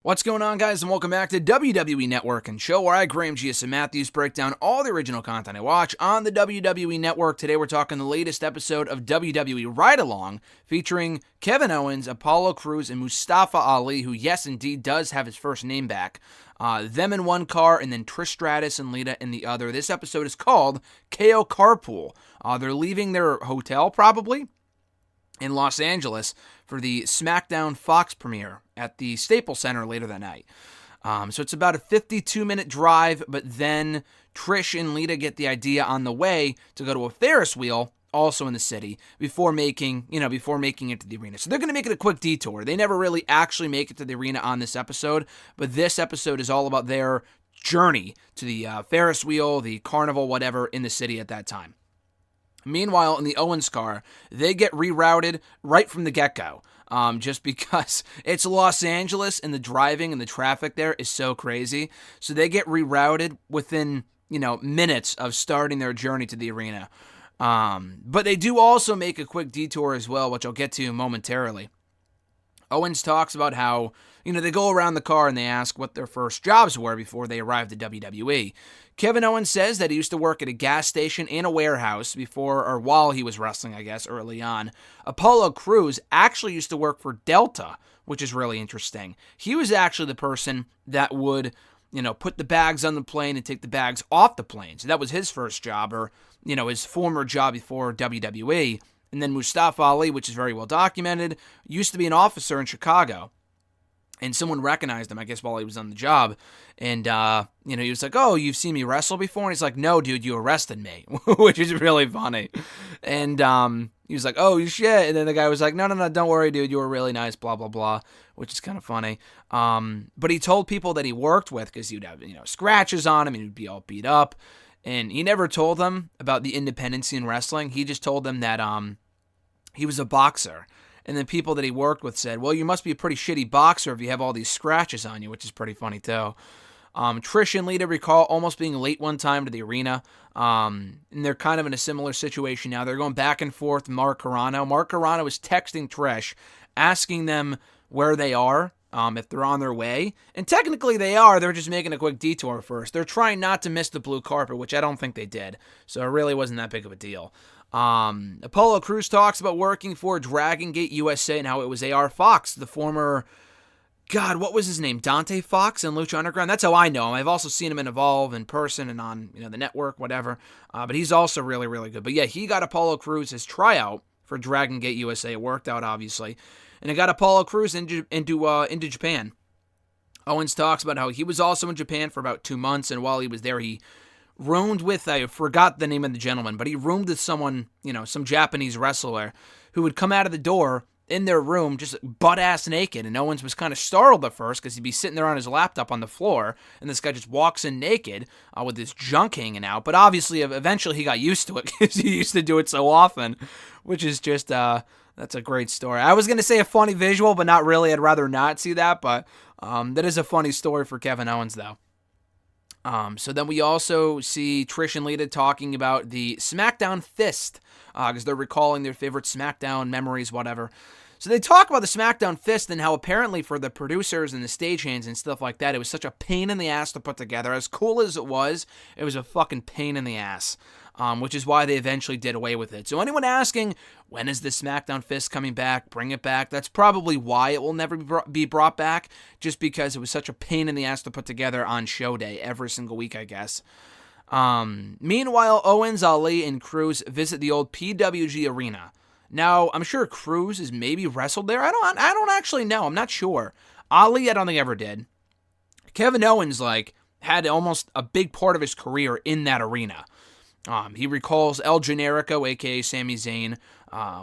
What's going on, guys, and welcome back to WWE Network and Show, where I, Graham G.S. and Matthews, break down all the original content I watch on the WWE Network. Today we're talking the latest episode of WWE Ride Along, featuring Kevin Owens, Apollo Crews, and Mustafa Ali, who, yes, indeed, does have his first name back. Them in one car, and then Trish Stratus and Lita in the other. This episode is called KO Carpool. They're leaving their hotel, probably, in Los Angeles for the SmackDown Fox premiere at the Staples Center later that night. So it's about a 52-minute drive, but then Trish and Lita get the idea on the way to go to a Ferris wheel, also in the city, before making it to the arena. So they're going to make it a quick detour. They never really actually make it to the arena on this episode, but this episode is all about their journey to the Ferris wheel, the carnival, whatever, in the city at that time. Meanwhile, in the Owens car, they get rerouted right from the get-go, just because it's Los Angeles and the driving and the traffic there is so crazy. So they get rerouted within, minutes of starting their journey to the arena. But they do also make a quick detour as well, which I'll get to momentarily. Owens talks about how, they go around the car and they ask what their first jobs were before they arrived at WWE. Kevin Owens says that he used to work at a gas station and a warehouse while he was wrestling, I guess, early on. Apollo Crews actually used to work for Delta, which is really interesting. He was actually the person that would, put the bags on the plane and take the bags off the plane. So that was his first job, or, his former job before WWE. And then Mustafa Ali, which is very well documented, used to be an officer in Chicago. And someone recognized him, I guess, while he was on the job. And, he was like, "Oh, you've seen me wrestle before?" And he's like, "No, dude, you arrested me," which is really funny. And he was like, "Oh, shit." And then the guy was like, No, don't worry, dude. You were really nice, blah, blah, blah, which is kind of funny. But he told people that he worked with, because he'd have, scratches on him and he'd be all beat up. And he never told them about the independent scene in wrestling. He just told them that he was a boxer. And then people that he worked with said, "Well, you must be a pretty shitty boxer if you have all these scratches on you," which is pretty funny too. Trish and Lita recall almost being late one time to the arena. And they're kind of in a similar situation now. They're going back and forth with Mark Carrano. Mark Carrano is texting Trish, asking them where they are, if they're on their way. And technically they are. They're just making a quick detour first. They're trying not to miss the blue carpet, which I don't think they did. So it really wasn't that big of a deal. Apollo Crews talks about working for Dragon Gate USA and how it was A.R. Fox, the former, what was his name? Dante Fox in Lucha Underground? That's how I know him. I've also seen him in Evolve in person and on, the network, whatever. But he's also really, really good. But yeah, he got Apollo Crews his tryout for Dragon Gate USA. It worked out, obviously. And it got Apollo Crews into Japan. Owens talks about how he was also in Japan for about 2 months, and while he was there, he roomed with, I forgot the name of the gentleman, but he roomed with someone, some Japanese wrestler who would come out of the door in their room just butt-ass naked, and Owens was kind of startled at first because he'd be sitting there on his laptop on the floor, and this guy just walks in naked with his junk hanging out, but obviously, eventually he got used to it because he used to do it so often, which is just, that's a great story. I was going to say a funny visual, but not really. I'd rather not see that, but that is a funny story for Kevin Owens, though. So then we also see Trish and Lita talking about the SmackDown Fist, because they're recalling their favorite SmackDown memories, whatever. So they talk about the SmackDown Fist and how apparently for the producers and the stagehands and stuff like that, it was such a pain in the ass to put together. As cool as it was a fucking pain in the ass, which is why they eventually did away with it. So anyone asking, when is the SmackDown Fist coming back, bring it back, that's probably why it will never be brought back, just because it was such a pain in the ass to put together on show day every single week, I guess. Meanwhile, Owens, Ali, and Crews visit the old PWG arena. Now, I'm sure Crews has maybe wrestled there. I don't actually know. I'm not sure. Ali, I don't think ever did. Kevin Owens, had almost a big part of his career in that arena. He recalls El Generico, a.k.a. Sami Zayn,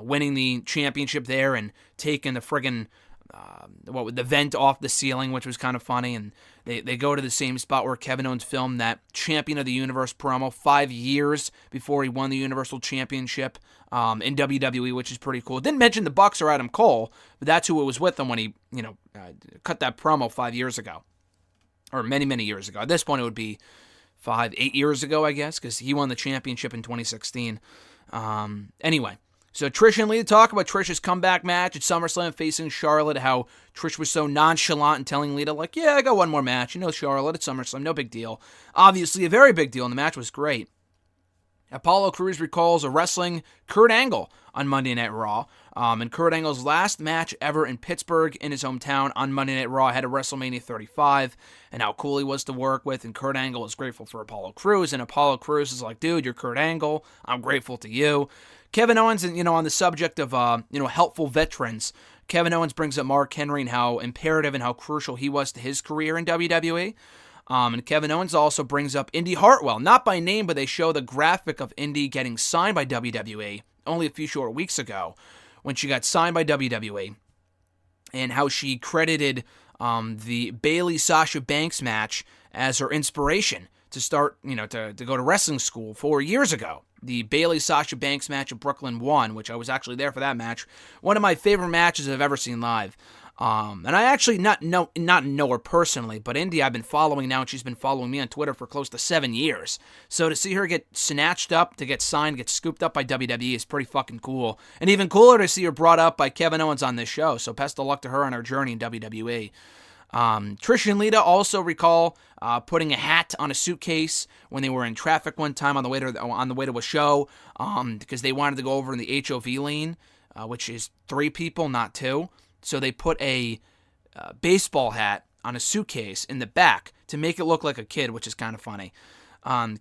winning the championship there and taking the friggin' the vent off the ceiling, which was kind of funny. And they go to the same spot where Kevin Owens filmed that Champion of the Universe promo 5 years before he won the Universal Championship in WWE, which is pretty cool. Didn't mention the Bucks or Adam Cole, but that's who it was with him when he cut that promo 5 years ago, or many, many years ago. At this point, it would be 8 years ago, I guess, because he won the championship in 2016. Anyway, So Trish and Lita talk about Trish's comeback match at SummerSlam facing Charlotte, how Trish was so nonchalant and telling Lita, like, yeah, I got one more match. You know, Charlotte at SummerSlam, no big deal. Obviously a very big deal, and the match was great. Apollo Crews recalls wrestling Kurt Angle on Monday Night Raw. And Kurt Angle's last match ever in Pittsburgh in his hometown on Monday Night Raw ahead of WrestleMania 35, and how cool he was to work with. And Kurt Angle is grateful for Apollo Crews, and Apollo Crews is like, dude, you're Kurt Angle. I'm grateful to you. Kevin Owens, on the subject of, helpful veterans, Kevin Owens brings up Mark Henry and how imperative and how crucial he was to his career in WWE. And Kevin Owens also brings up Indy Hartwell, not by name, but they show the graphic of Indy getting signed by WWE only a few short weeks ago when she got signed by WWE, and how she credited the Bayley-Sasha Banks match as her inspiration to start, to go to wrestling school 4 years ago. The Bayley-Sasha Banks match at Brooklyn 1, which I was actually there for that match. One of my favorite matches I've ever seen live. And I actually not know her personally, but Indy I've been following now, and she's been following me on Twitter for close to 7 years. So to see her get snatched up, to get signed, get scooped up by WWE is pretty fucking cool. And even cooler to see her brought up by Kevin Owens on this show. So best of luck to her on her journey in WWE. Trish and Lita also recall putting a hat on a suitcase when they were in traffic one time on the way to a show, because they wanted to go over in the HOV lane, which is 3 people, not 2. So they put a baseball hat on a suitcase in the back to make it look like a kid, which is kind of funny.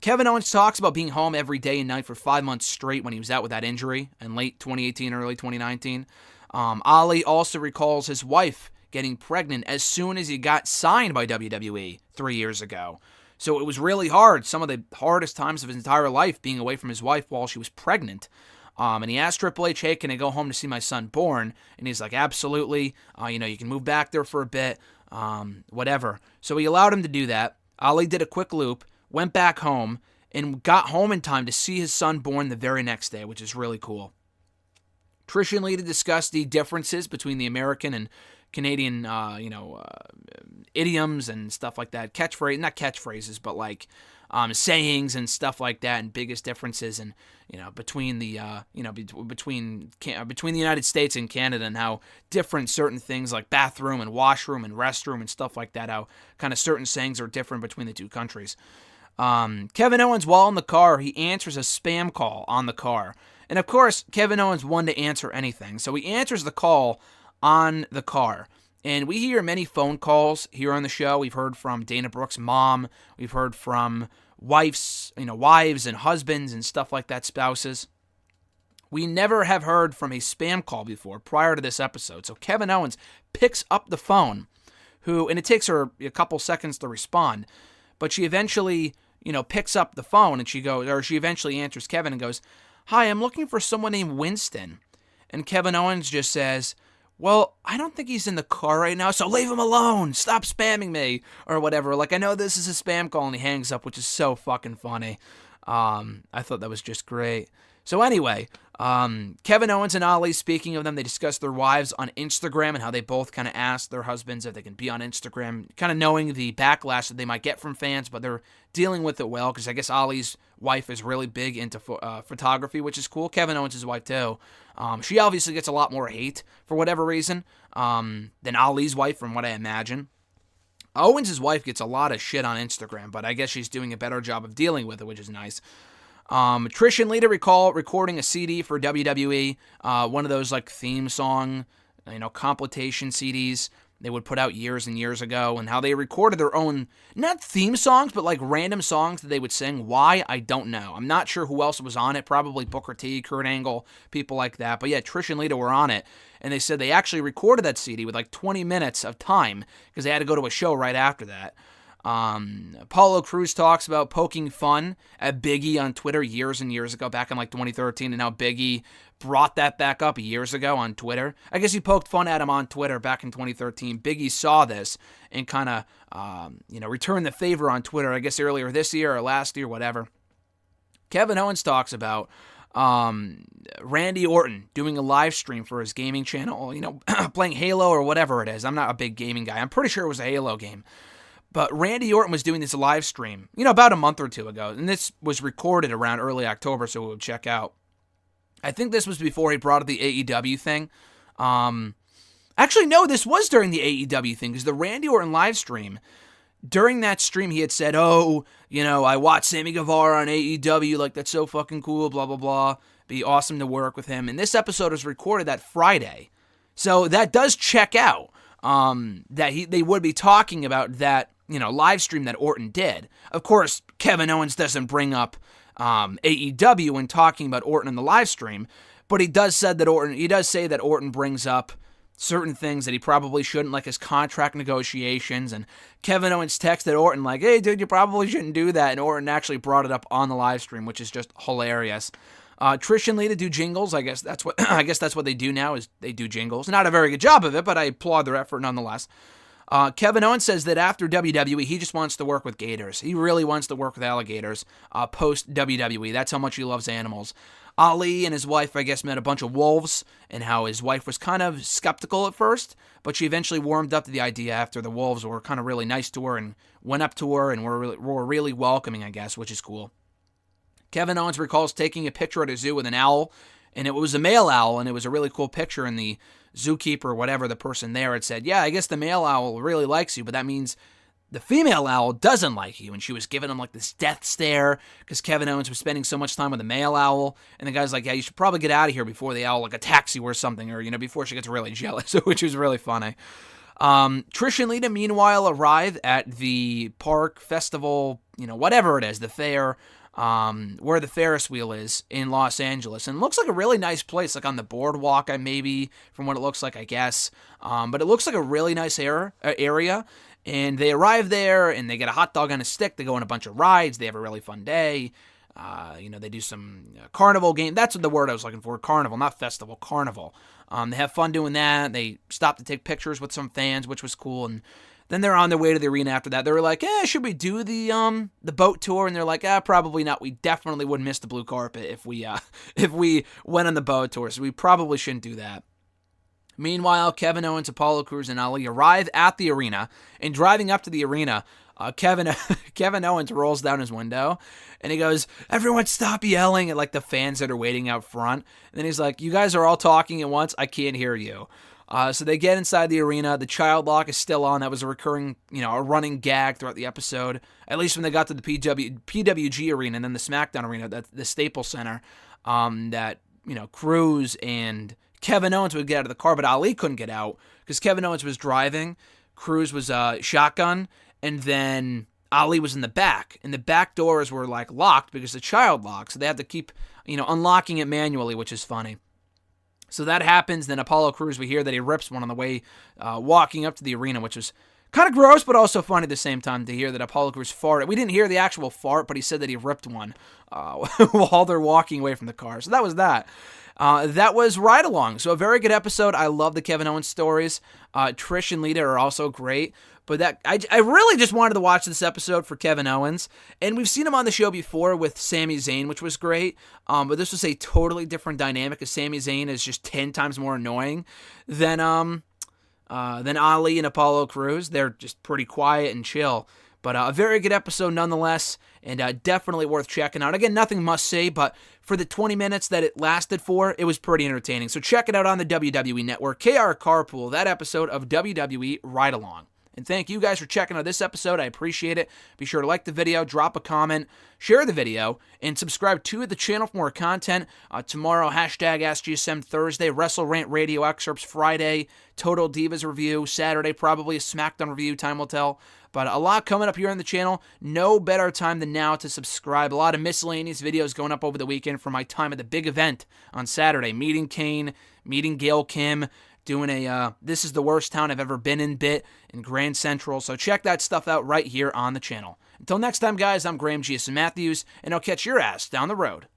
Kevin Owens talks about being home every day and night for 5 months straight when he was out with that injury in late 2018, early 2019. Ali also recalls his wife getting pregnant as soon as he got signed by WWE 3 years ago. So it was really hard, some of the hardest times of his entire life, being away from his wife while she was pregnant. And he asked Triple H, hey, can I go home to see my son born? And he's like, absolutely. You can move back there for a bit, whatever. So he allowed him to do that. Ali did a quick loop, went back home, and got home in time to see his son born the very next day, which is really cool. Trish and Lita discussed the differences between the American and Canadian, idioms and stuff like that. Not catchphrases, but like sayings and stuff like that, and biggest differences and between the between the United States and Canada, and how different certain things like bathroom and washroom and restroom and stuff like that, how kind of certain sayings are different between the two countries. Kevin Owens, while in the car, he answers a spam call on the car. And of course, Kevin Owens wanted to answer anything, so he answers the call on the car. And we hear many phone calls here on the show. We've heard from Dana Brooke's mom. We've heard from wives and husbands and stuff like that, spouses. We never have heard from a spam call before prior to this episode. So Kevin Owens picks up the phone, and it takes her a couple seconds to respond, but she eventually, picks up the phone, and she eventually answers Kevin and goes, "Hi, I'm looking for someone named Winston." And Kevin Owens just says, "Well, I don't think he's in the car right now, so leave him alone. Stop spamming me," or whatever. Like, I know this is a spam call, and he hangs up, which is so fucking funny. I thought that was just great. So anyway, Kevin Owens and Ali, speaking of them, they discussed their wives on Instagram and how they both kind of asked their husbands if they can be on Instagram, kind of knowing the backlash that they might get from fans, but they're dealing with it well, because I guess Ali's wife is really big into photography, which is cool. Kevin Owens' wife too. She obviously gets a lot more hate for whatever reason than Ali's wife, from what I imagine. Owens' wife gets a lot of shit on Instagram, but I guess she's doing a better job of dealing with it, which is nice. Trish and Lita recall recording a CD for WWE, one of those like theme song, compilation CDs they would put out years and years ago, and how they recorded their own, not theme songs, but like random songs that they would sing. Why? I don't know. I'm not sure who else was on it. Probably Booker T, Kurt Angle, people like that. But yeah, Trish and Lita were on it, and they said they actually recorded that CD with like 20 minutes of time because they had to go to a show right after that. Apollo Crews talks about poking fun at Biggie on Twitter years and years ago, back in like 2013, and how Biggie brought that back up years ago on Twitter. I guess he poked fun at him on Twitter back in 2013. Biggie saw this and kind of, returned the favor on Twitter, I guess earlier this year or last year, whatever. Kevin Owens talks about Randy Orton doing a live stream for his gaming channel, playing Halo or whatever it is. I'm not a big gaming guy. I'm pretty sure it was a Halo game. But Randy Orton was doing this live stream, about a month or two ago, and this was recorded around early October, so we'll check out. I think this was before he brought up the AEW thing. Actually, no, this was during the AEW thing, because the Randy Orton live stream, during that stream, he had said, oh, I watched Sammy Guevara on AEW, like, that's so fucking cool, blah, blah, blah. Be awesome to work with him. And this episode was recorded that Friday. So that does check out, that they would be talking about that, live stream that Orton did. Of course, Kevin Owens doesn't bring up AEW when talking about Orton in the live stream, but he does say that Orton brings up certain things that he probably shouldn't, like his contract negotiations, and Kevin Owens texted Orton like, hey dude, you probably shouldn't do that, and Orton actually brought it up on the live stream, which is just hilarious. Trish and Lita do jingles. I guess that's what they do now, is they do jingles. Not a very good job of it, but I applaud their effort nonetheless. Kevin Owens says that after WWE, he just wants to work with gators. He really wants to work with alligators post WWE. That's how much he loves animals. Ali and his wife, I guess, met a bunch of wolves, and how his wife was kind of skeptical at first, but she eventually warmed up to the idea after the wolves were kind of really nice to her and went up to her and were really welcoming, I guess, which is cool. Kevin Owens recalls taking a picture at a zoo with an owl, and it was a male owl, and it was a really cool picture, and the zookeeper, or whatever, the person there, had said, yeah, I guess the male owl really likes you, but that means the female owl doesn't like you. And she was giving him like this death stare because Kevin Owens was spending so much time with the male owl. And the guy's like, yeah, you should probably get out of here before the owl like attacks you or something, or, before she gets really jealous, which was really funny. Trish and Lita, meanwhile, arrive at the park festival, whatever it is, the fair, where the Ferris wheel is in Los Angeles. And it looks like a really nice place, like on the boardwalk, maybe, from what it looks like, I guess. But it looks like a really nice area. And they arrive there, and they get a hot dog on a stick. They go on a bunch of rides. They have a really fun day. They do some carnival game. That's the word I was looking for. Carnival, not festival. Carnival. They have fun doing that. They stop to take pictures with some fans, which was cool. And then they're on their way to the arena after that. They were like, should we do the boat tour? And they're like, probably not. We definitely would miss the blue carpet if we went on the boat tour. So we probably shouldn't do that. Meanwhile, Kevin Owens, Apollo Crews, and Ali arrive at the arena, and driving up to the arena, Kevin Owens rolls down his window, and he goes, everyone stop yelling at, like, the fans that are waiting out front. And then he's like, you guys are all talking at once, I can't hear you. So they get inside the arena. The child lock is still on. That was a recurring, a running gag throughout the episode, at least when they got to the PWG arena and then the SmackDown arena, the Staples Center, that, Crews and Kevin Owens would get out of the car, but Ali couldn't get out because Kevin Owens was driving, Crews was shotgun, and then Ali was in the back. And the back doors were like locked because the child lock, so they had to keep unlocking it manually, which is funny. So that happens. Then Apollo Crews, we hear that he rips one on the way walking up to the arena, which was kind of gross, but also funny at the same time to hear that Apollo Crews farted. We didn't hear the actual fart, but he said that he ripped one while they're walking away from the car. So that was that. That was Ride Along. So a very good episode. I love the Kevin Owens stories. Trish and Lita are also great. But I really just wanted to watch this episode for Kevin Owens. And we've seen him on the show before with Sami Zayn, which was great. But this was a totally different dynamic, as Sami Zayn is just 10 times more annoying than Ali and Apollo Crews. They're just pretty quiet and chill. But a very good episode nonetheless, and definitely worth checking out. Again, nothing must-see, but for the 20 minutes that it lasted for, it was pretty entertaining. So check it out on the WWE Network. KR Carpool, that episode of WWE Ride Along. And thank you guys for checking out this episode. I appreciate it. Be sure to like the video, drop a comment, share the video, and subscribe to the channel for more content. Tomorrow, hashtag AskGSM Thursday, Wrestle Rant Radio excerpts Friday, Total Divas review, Saturday, probably a SmackDown review, time will tell. But a lot coming up here on the channel. No better time than now to subscribe. A lot of miscellaneous videos going up over the weekend for my time at the big event on Saturday. Meeting Kane, meeting Gail Kim, doing a This is the Worst Town I've Ever Been in bit in Grand Central. So check that stuff out right here on the channel. Until next time, guys, I'm Graham G.S. Matthews, and I'll catch your ass down the road.